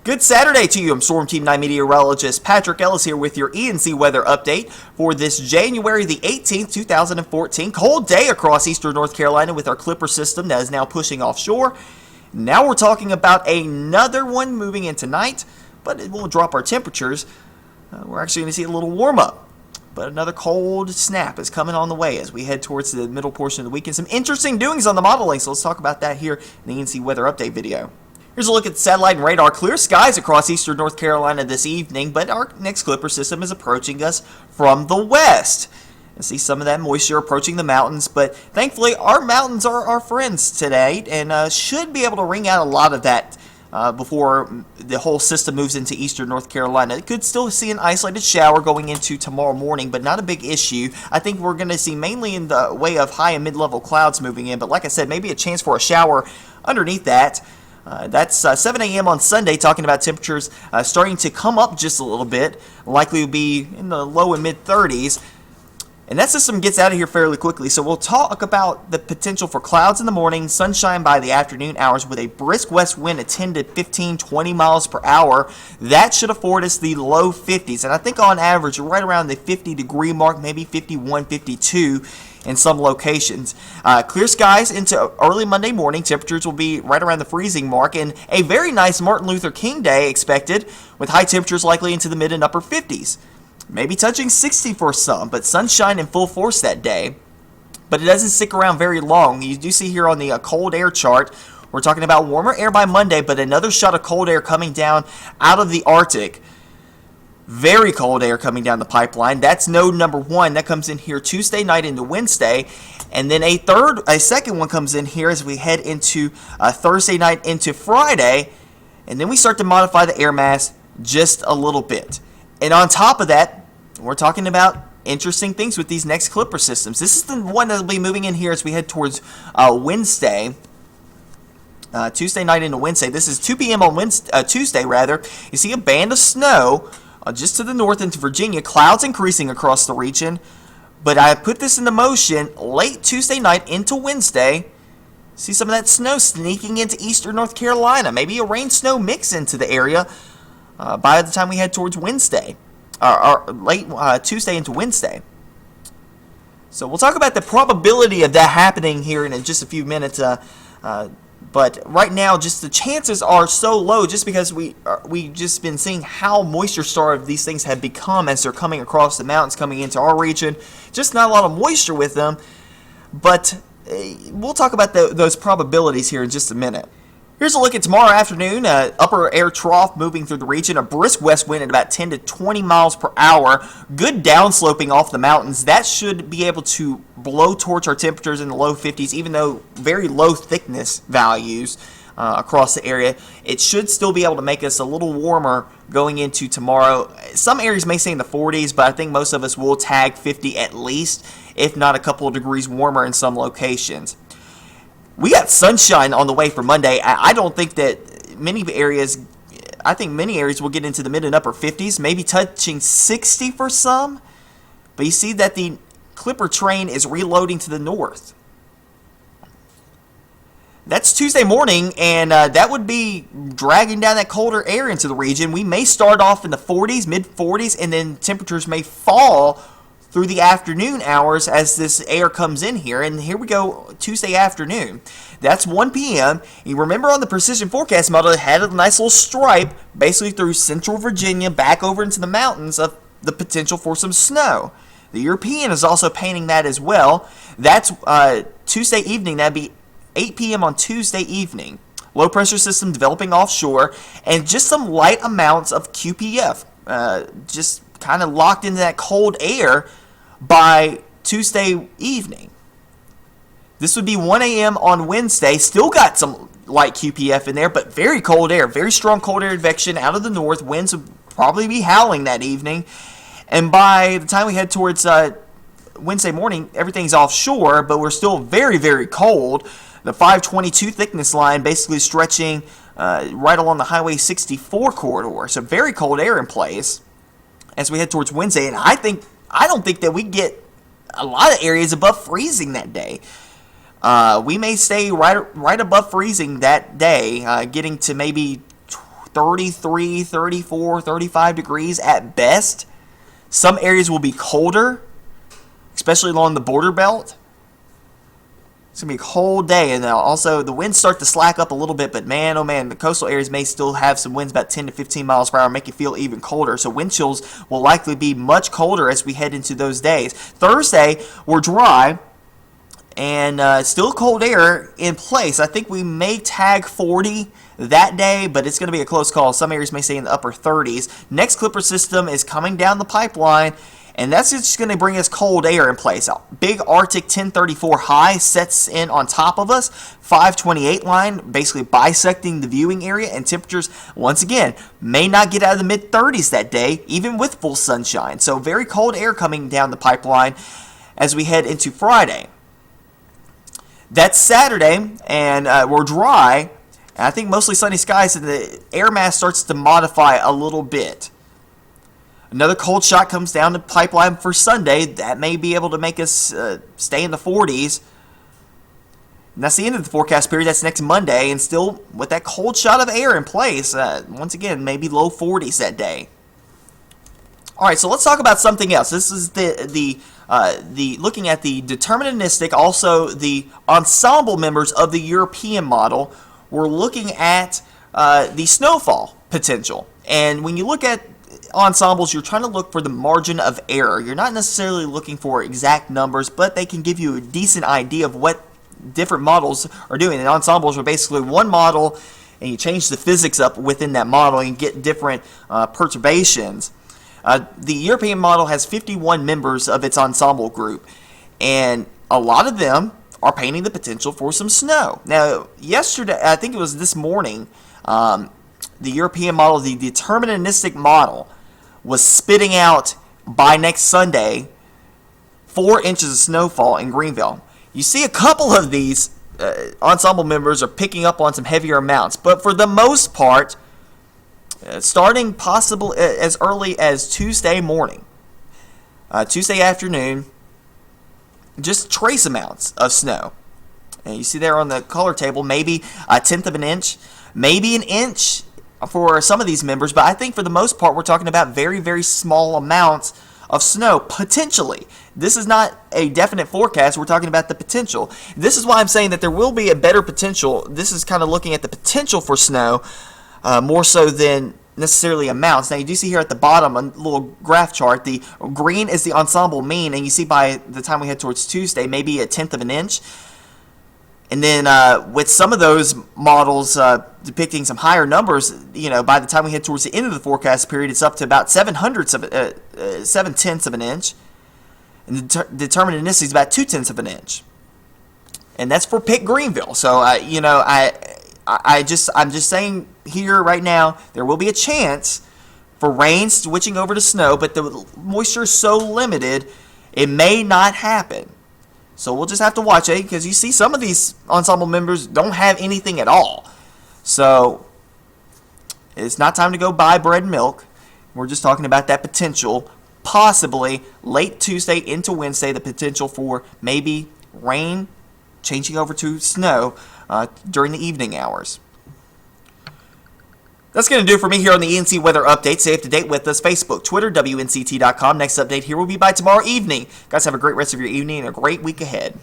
Good Saturday to you. I'm Storm Team 9 Meteorologist Patrick Ellis here with your ENC Weather update for this January the 18th, 2014. Cold day across eastern North Carolina with our Clipper system that is now pushing offshore. Now we're talking about another one moving in tonight, but it will drop our temperatures. We're actually going to see a little warm up. But another cold snap is coming on the way as we head towards the middle portion of the weekend. Some interesting doings on the modeling, so let's talk about that here in the ENC Weather update video. Here's a look at satellite and radar. Clear skies across eastern North Carolina this evening, but our next Clipper system is approaching us from the west. You see some of that moisture approaching the mountains, but thankfully our mountains are our friends today and should be able to wring out a lot of that before the whole system moves into eastern North Carolina. It could still see an isolated shower going into tomorrow morning, but not a big issue. I think we're going to see mainly in the way of high and mid-level clouds moving in, but like I said, maybe a chance for a shower underneath that. That's 7 a.m. on Sunday, talking about temperatures starting to come up just a little bit. Likely will be in the low and mid-30s. And that system gets out of here fairly quickly. So we'll talk about the potential for clouds in the morning, sunshine by the afternoon hours with a brisk west wind at 10 to 15, 20 miles per hour. That should afford us the low 50s. And I think on average, right around the 50-degree mark, maybe 51, 52 in some locations. Clear skies into early Monday morning. Temperatures will be right around the freezing mark. And a very nice Martin Luther King Day expected with high temperatures likely into the mid and upper 50s. Maybe touching 60 for some, but sunshine in full force that day. But it doesn't stick around very long. You do see here on the cold air chart, we're talking about warmer air by Monday, but another shot of cold air coming down out of the Arctic. Very cold air coming down the pipeline. That's node number 1. That comes in here Tuesday night into Wednesday. And then a second one comes in here as we head into Thursday night into Friday. And then we start to modify the air mass just a little bit. And on top of that, we're talking about interesting things with these next Clipper systems. This is the one that will be moving in here as we head towards Wednesday. Tuesday night into Wednesday. This is 2 p.m. on Tuesday, rather. You see a band of snow just to the north into Virginia. Clouds increasing across the region. But I put this into motion late Tuesday night into Wednesday. See some of that snow sneaking into eastern North Carolina. Maybe a rain-snow mix into the area by the time we head towards Wednesday. Or late Tuesday into Wednesday. So we'll talk about the probability of that happening here in just a few minutes. But right now, just the chances are so low just because we just been seeing how moisture-starved these things have become as they're coming across the mountains, coming into our region. Just not a lot of moisture with them. But we'll talk about those probabilities here in just a minute. Here's a look at tomorrow afternoon. Upper air trough moving through the region. A brisk west wind at about 10 to 20 miles per hour. Good downsloping off the mountains. That should be able to blow towards our temperatures in the low 50s, even though very low thickness values across the area. It should still be able to make us a little warmer going into tomorrow. Some areas may stay in the 40s, but I think most of us will tag 50 at least, if not a couple of degrees warmer in some locations. We got sunshine on the way for Monday. I don't think that many areas, I think many areas will get into the mid and upper 50s, maybe touching 60 for some. But you see that the Clipper train is reloading to the north. That's Tuesday morning, and that would be dragging down that colder air into the region. We may start off in the 40s, mid-40s, and then temperatures may fall through the afternoon hours as this air comes in here. And here we go, Tuesday afternoon. That's 1 p.m. You remember on the precision forecast model, it had a nice little stripe basically through central Virginia back over into the mountains of the potential for some snow. The European is also painting that as well. That's Tuesday evening. That'd be 8 p.m. on Tuesday evening. Low pressure system developing offshore and just some light amounts of QPF. Just kind of locked into that cold air by Tuesday evening. This would be 1 a.m. on Wednesday. Still got some light QPF in there, but very cold air. Very strong cold air advection out of the north. Winds would probably be howling that evening. And by the time we head towards Wednesday morning, everything's offshore, but we're still very, very cold. The 522 thickness line basically stretching right along the Highway 64 corridor. So very cold air in place as we head towards Wednesday, and I don't think that we get a lot of areas above freezing that day. We may stay right above freezing that day, getting to maybe 33, 34, 35 degrees at best. Some areas will be colder, especially along the border belt. It's going to be a cold day, and also the winds start to slack up a little bit, but man, oh man, the coastal areas may still have some winds about 10 to 15 miles per hour, make it feel even colder. So wind chills will likely be much colder as we head into those days. Thursday, we're dry, and still cold air in place. I think we may tag 40 that day, but it's going to be a close call. Some areas may stay in the upper 30s. Next clipper system is coming down the pipeline, and that's just going to bring us cold air in place. Big Arctic 1034 high sets in on top of us. 528 line basically bisecting the viewing area, and temperatures, once again, may not get out of the mid-30s that day, even with full sunshine. So very cold air coming down the pipeline as we head into Friday. That's Saturday, and we're dry. And I think mostly sunny skies, and the air mass starts to modify a little bit. Another cold shot comes down the pipeline for Sunday. That may be able to make us stay in the 40s. And that's the end of the forecast period. That's next Monday. And still, with that cold shot of air in place, once again, maybe low 40s that day. All right, so let's talk about something else. This is the looking at the deterministic, also the ensemble members of the European model. We're looking at the snowfall potential. And when you look at ensembles, you're trying to look for the margin of error. You're not necessarily looking for exact numbers, but they can give you a decent idea of what different models are doing. And ensembles are basically one model, and you change the physics up within that model and get different perturbations. The European model has 51 members of its ensemble group, and a lot of them are painting the potential for some snow. Now, yesterday, I think it was this morning, the European model, the deterministic model, was spitting out by next Sunday 4 inches of snowfall in Greenville. You see a couple of these ensemble members are picking up on some heavier amounts, but for the most part, starting possible as early as Tuesday morning, Tuesday afternoon, just trace amounts of snow. And you see there on the color table, maybe a tenth of an inch, maybe an inch for some of these members, but I think for the most part we're talking about very, very small amounts of snow, potentially. This is not a definite forecast, we're talking about the potential. This is why I'm saying that there will be a better potential. This is kind of looking at the potential for snow, more so than necessarily amounts. Now you do see here at the bottom a little graph chart. The green is the ensemble mean, and you see by the time we head towards Tuesday, maybe a tenth of an inch. And then with some of those models depicting some higher numbers, you know, by the time we head towards the end of the forecast period, it's up to about 7/10ths of an inch. And the deterministic is about 2/10ths of an inch. And that's for Pitt Greenville. So you know, I'm just saying here right now, there will be a chance for rain switching over to snow, but the moisture is so limited, it may not happen. So we'll just have to watch it, because you see some of these ensemble members don't have anything at all. So it's not time to go buy bread and milk. We're just talking about that potential, possibly late Tuesday into Wednesday, the potential for maybe rain changing over to snow during the evening hours. That's going to do it for me here on the ENC Weather Update. Stay up to date with us. Facebook, Twitter, WNCT.com. Next update here will be by tomorrow evening. Guys, have a great rest of your evening and a great week ahead.